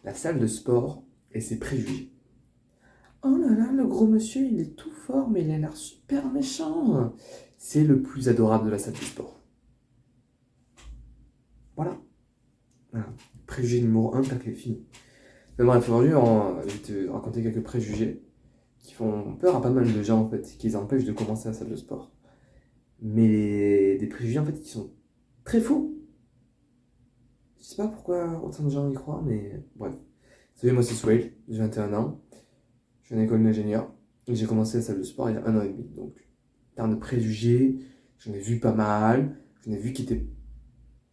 la salle de sport et ses préjugés. Oh là là, le gros monsieur, il est tout fort, mais il a l'air super méchant. C'est le plus adorable de la salle de sport. Voilà. Voilà. Préjugé numéro 1, tac, fini. Mais bref, aujourd'hui, je vais te raconter quelques préjugés qui font peur à pas mal de gens, en fait, qui les empêchent de commencer la salle de sport. Mais des préjugés, en fait, qui sont très faux. Je sais pas pourquoi autant de gens y croient, mais bref. Vous savez, moi, c'est Swale, j'ai 21 ans, je suis en école d'ingénieur, et j'ai commencé la salle de sport il y a 1 an et demi. Donc, en termes de préjugés, j'en ai vu pas mal, j'en ai vu qui étaient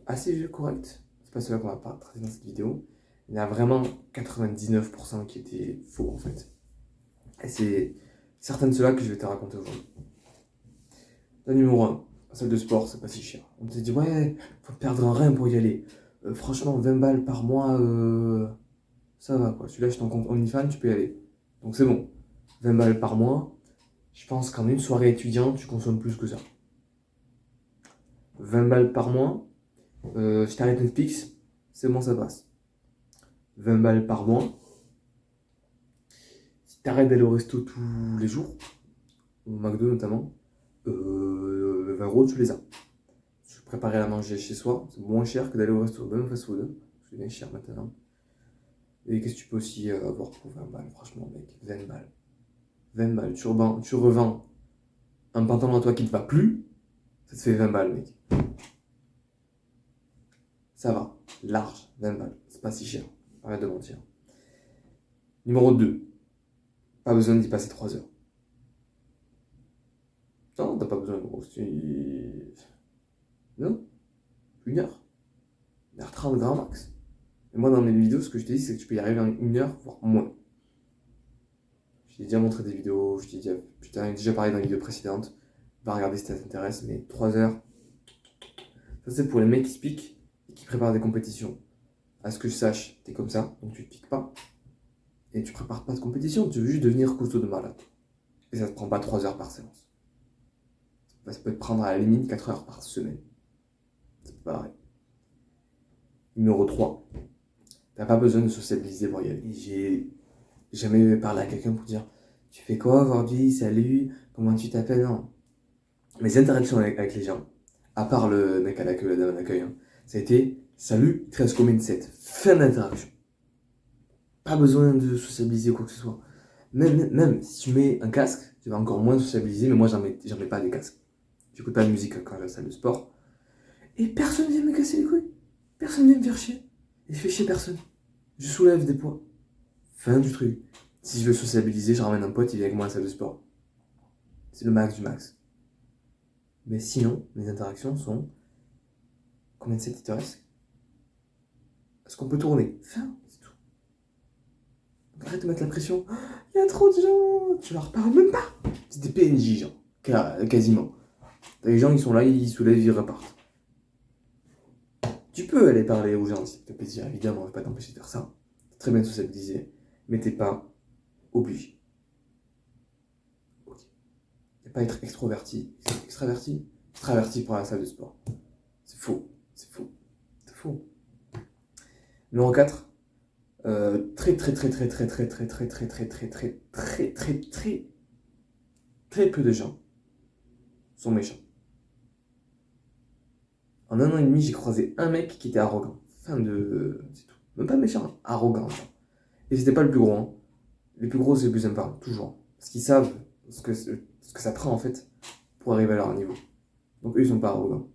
assez corrects. C'est pas cela qu'on va pas traiter dans cette vidéo. Il y en a vraiment 99% qui étaient faux, en fait. Et c'est certains de ceux-là que je vais te raconter aujourd'hui. Le numéro 1, la salle de sport, c'est pas si cher. On te dit, ouais, faut perdre un rein pour y aller. Franchement, 20 balles par mois, ça va quoi. Celui-là, je ton compte OnlyFans, tu peux y aller. Donc c'est bon. 20 balles par mois, je pense qu'en une soirée étudiante, tu consommes plus que ça. 20 balles par mois, si t'arrêtes Netflix, c'est bon, ça passe. 20 balles par mois, si t'arrêtes d'aller au resto tous les jours, au McDo notamment, 20 euros, tu les as. Se préparer à manger chez soi, c'est moins cher que d'aller au resto, même fast-food. C'est bien cher maintenant. Et qu'est-ce que tu peux aussi avoir pour 20 balles, franchement, mec, 20 balles. 20 balles, tu revends un pantalon à toi qui ne te va plus, ça te fait 20 balles, mec. Ça va, large, 20 balles, c'est pas si cher, arrête de mentir. Numéro 2, pas besoin d'y passer 3 heures. Non, t'as pas besoin, gros. Non, 1 heure. 1h30 grand max. Et moi, dans mes vidéos, ce que je te dis, c'est que tu peux y arriver en 1 heure, voire moins. Je t'ai déjà montré des vidéos, je t'en ai déjà parlé dans les vidéos précédentes. Va regarder si ça t'intéresse, mais 3 heures, ça c'est pour les mecs qui se piquent et qui préparent des compétitions. À ce que je sache, t'es comme ça, donc tu te piques pas. Et tu prépares pas de compétition, tu veux juste devenir costaud de malade. Et ça te prend pas 3 heures par séance. Ça peut te prendre à la limite 4 heures par semaine. C'est pareil. Numéro 3, t'as pas besoin de sociabiliser pour y aller. J'ai jamais parlé à quelqu'un pour dire tu fais quoi aujourd'hui, salut, comment tu t'appelles, non. Mes interactions avec les gens, à part le mec à l'accueil, la dame à l'accueil, hein, ça a été salut, il te reste combien de 7. Fin d'interaction. Pas besoin de sociabiliser ou quoi que ce soit. Même si tu mets un casque, tu vas encore moins sociabiliser, mais moi j'en mets pas des casques. J'écoute pas de musique quand je vais à la salle de sport. Et personne vient me casser les couilles. Personne vient me faire chier. Et je fais chier personne. Je soulève des poids. Fin du truc. Si je veux sociabiliser, je ramène un pote, il vient avec moi à la salle de sport. C'est le max du max. Mais sinon, mes interactions sont combien de sets il te reste? Est-ce qu'on peut tourner? Fin, c'est tout. Donc arrête de mettre la pression. Il y a trop de gens. Tu leur parles même pas. C'est des PNJ, genre. Quasiment. T'as les gens, ils sont là, ils soulèvent, ils repartent. Tu peux aller parler aux gens si ça te fait plaisir, évidemment, on va pas t'empêcher de faire ça. C'est très bien de sociabiliser, mais t'es pas obligé. Ok. Et pas être extroverti. Extraverti? Extraverti pour la salle de sport. C'est faux. C'est faux. C'est faux. Numéro 4. Très peu de gens sont méchants. En 1 an et demi, j'ai croisé un mec qui était arrogant. Fin de. C'est tout. Même pas méchant, arrogant. Et c'était pas le plus gros. Hein. Les plus gros, c'est les plus sympas, toujours. Parce qu'ils savent ce que ça prend en fait pour arriver à leur niveau. Donc eux, ils sont pas arrogants.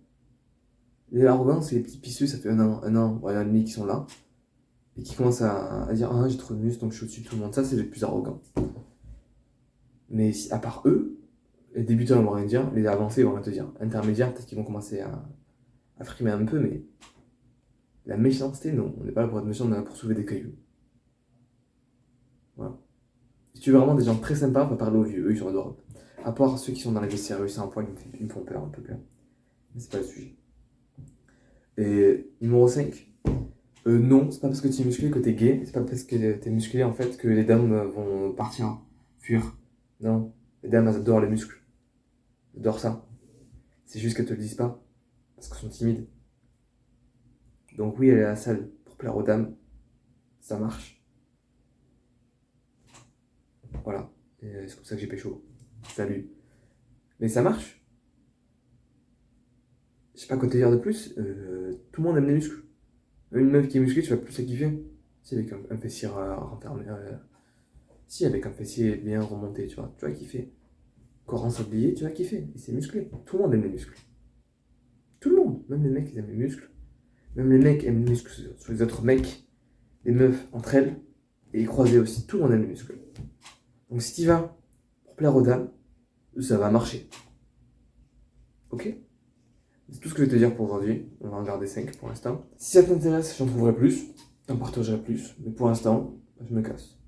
Les arrogants, c'est les petits pisseux, ça fait un an ou 1 an et demi qui sont là. Et qui commencent à dire ah, j'ai trop de muscles, donc je suis au-dessus de tout le monde. Ça, c'est les plus arrogants. Mais à part eux, les débutants ils vont rien dire, les avancés ils vont rien te dire. Intermédiaires, peut-être qu'ils vont commencer à frimer un peu, mais la méchanceté, non. On n'est pas là pour être méchant, on est là pour soulever des cailloux. Voilà. Si tu veux vraiment des gens très sympas, va parler aux vieux, eux ils sont adorables. À part ceux qui sont dans les vestiaires, eux c'est un poil, ils me font peur un peu peur. Mais c'est pas le sujet. Et numéro 5, non, c'est pas parce que tu es musclé que t'es gay, c'est pas parce que t'es musclé en fait que les dames vont partir, fuir. Non, les dames elles adorent les muscles. Elles adorent ça. C'est juste qu'elles te le disent pas, parce qu'elles sont timides. Donc oui, aller à la salle pour plaire aux dames, ça marche. Voilà. Et c'est comme ça que j'ai pécho. Salut. Mais ça marche. Je sais pas quoi te dire de plus. Tout le monde aime les muscles. Une meuf qui est musclée, tu vas plus la kiffer. Si avec un fessier renfermé. Si avec un fessier bien remonté, tu vas kiffer. Corps en sablier, tu vas kiffer. Et c'est musclé. Tout le monde aime les muscles. Tout le monde. Même les mecs, ils aiment les muscles. Même les mecs aiment les muscles sur les autres mecs. Les meufs entre elles. Et les croisés aussi. Tout le monde aime les muscles. Donc si tu vas pour plaire aux dames, ça va marcher. Ok? C'est tout ce que je vais te dire pour aujourd'hui. On va en garder 5 pour l'instant. Si ça t'intéresse, j'en trouverai plus. J'en partagerai plus. Mais pour l'instant, je me casse.